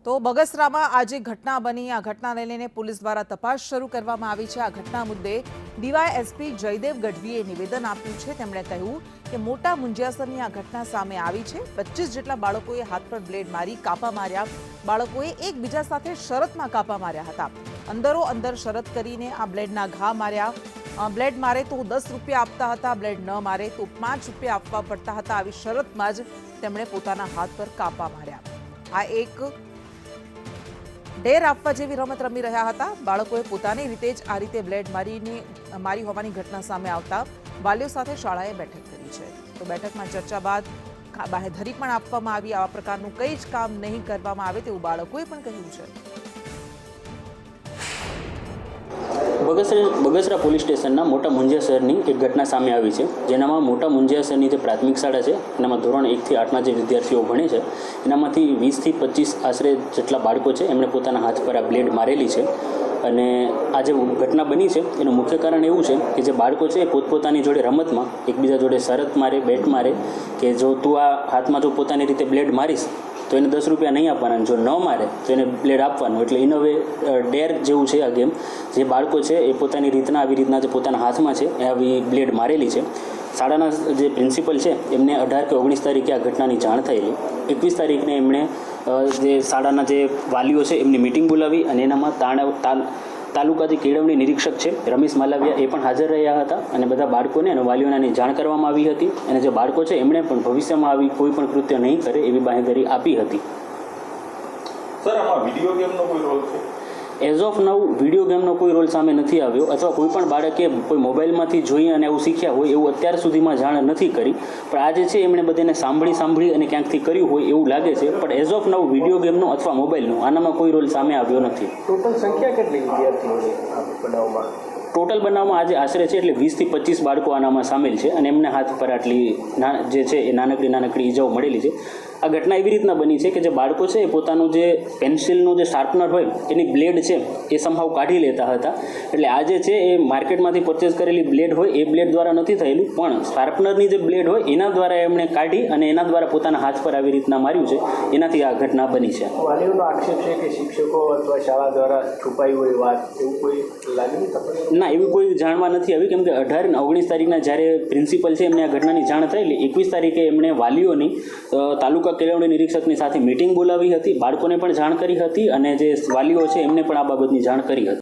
તો બગસરામાં આજે ઘટના બની। આ ઘટનાને લઈને પોલીસ દ્વારા તપાસ શરૂ કરવામાં આવી છે। આ ઘટના મુદ્દે ડીવાયએસપી જયદેવ ગઢવીએ નિવેદન આપ્યું છે। તેમણે કહ્યું કે મોટા મુંજિયાસરની આ ઘટના સામે આવી છે। 25 જેટલા બાળકોએ હાથ પર બ્લેડ મારી કાપા માર્યા। બાળકોએ એકબીજા સાથે શરતમાં કાપા માર્યા હતા। અંદરો અંદર શરત કરીને આ બ્લેડના ઘા માર્યા। બ્લેડ મારે તો 10 રૂપિયા આપતા હતા, બ્લેડ ન મારે તો 5 રૂપિયા આપવા પડતા હતા। આવી શરતમાં જ તેમણે પોતાના હાથ પર કાપા માર્યા। આ એક ઢેર આપવા જેવી રમત રમી રહ્યા હતા। બાળકોએ પોતાની રીતે જ આ રીતે બ્લેડ મારી હોવાની ઘટના સામે આવતા વાલીઓ સાથે શાળાએ બેઠક કરી છે। તો બેઠકમાં ચર્ચા બાદ બાહેધરી પણ આપવામાં આવી। આવા પ્રકારનું કંઈ જ કામ નહીં કરવામાં આવે તેવું બાળકોએ પણ કહ્યું છે। બગસરા પોલીસ સ્ટેશનના મોટા મુંજિયાસરની એક ઘટના સામે આવી છે, જેનામાં મોટા મુંજિયાસરની જે પ્રાથમિક શાળા છે એનામાં ધોરણ 1 થી 8ના જે વિદ્યાર્થીઓ ભણે છે એનામાંથી 20 થી 25 આશરે જેટલા બાળકો છે એમણે પોતાના હાથ પર આ બ્લેડ મારેલી છે। અને આ જે ઘટના બની છે એનું મુખ્ય કારણ એવું છે કે જે બાળકો છે એ પોતપોતાની જોડે રમતમાં એકબીજા જોડે શરત મારે, બેટ મારે કે જો તું આ હાથમાં જો પોતાની રીતે બ્લેડ મારીશ તો એને 10 રૂપિયા નહીં આપવાના, જો ન મારે તો એને બ્લેડ આપવાનું। એટલે ઇન હવે ડેર જેવું છે આ ગેમ। જે બાળકો છે એ પોતાની રીતના આવી રીતના જે પોતાના હાથમાં છે એ આવી બ્લેડ મારેલી છે। શાળાના જે પ્રિન્સિપલ છે એમને 18 કે 19 તારીખે આ ઘટનાની જાણ થયેલી। 21 તારીખને એમણે જે શાળાના જે વાલીઓ છે એમની મિટિંગ બોલાવી અને એનામાં તાલુકા જે કેળવણી નિરીક્ષક છે રમેશ માલવિયા એ પણ હાજર રહ્યા હતા અને બધા બાળકોને અને વાલીઓને જાણ કરવામાં આવી હતી। અને જે બાળકો છે એમણે પણ ભવિષ્યમાં આવી કોઈ પણ કૃત્ય નહીં કરે એવી બાંહેધરી આપી હતી। સર, આમાં વિડીયો ગેમનો કોઈ રોલ છે? એઝ ઓફ નાઉ વિડીયો ગેમનો કોઈ રોલ સામે નથી આવ્યો અથવા કોઈ પણ બાળકે કોઈ મોબાઈલમાંથી જોઈ અને એવું શીખ્યા હોય એવું અત્યાર સુધીમાં જાણ નથી કરી। પણ આ જે છે એમણે બધાને સાંભળી અને ક્યાંકથી કર્યું હોય એવું લાગે છે। પણ એઝ ઓફ નાઉ વિડીયો ગેમનો અથવા મોબાઈલનો આનામાં કોઈ રોલ સામે આવ્યો નથી। ટોટલ સંખ્યા કેટલી વિદ્યાર્થીઓની આ બનાવમાં? ટોટલ બનાવમાં આજે આશરે છે એટલે 20 થી 25 બાળકો આનામાં સામેલ છે અને એમને હાથ પર આટલી જે છે એ નાનકડી ઈજાઓ મળેલી છે। આ ઘટના એવી રીતના બની છે કે જે બાળકો છે એ પોતાનું જે પેન્સિલનું જે શાર્પનર હોય એની બ્લેડ છે એ સંભાવ કાઢી લેતા હતા। એટલે આ જે છે એ માર્કેટમાંથી પરચેઝ કરેલી બ્લેડ હોય એ બ્લેડ દ્વારા નથી થયેલું, પણ શાર્પનરની જે બ્લેડ હોય એના દ્વારા એમણે કાઢી અને એના દ્વારા પોતાના હાથ પર આવી રીતના માર્યું છે। એનાથી આ ઘટના બની છે। વાલીઓનો આક્ષેપ છે કે શિક્ષકો અથવા શાળા દ્વારા છુપાઈ હોય વાત, એવું કોઈ લાગ્યું તમને? ના, એવી કોઈ જાણવા નથી આવી, કેમ કે 18 અને 19 તારીખના જ્યારે પ્રિન્સિપલ છે એમને આ ઘટનાની જાણ થયેલી। 21 તારીખે એમણે વાલીઓની તાલુકા કેળવણી નિરીક્ષકની સાથે મિટિંગ બોલાવી હતી, બાળકોને પણ જાણ કરી હતી અને જે વાલીઓ છે એમને પણ આ બાબતની જાણ કરી હતી।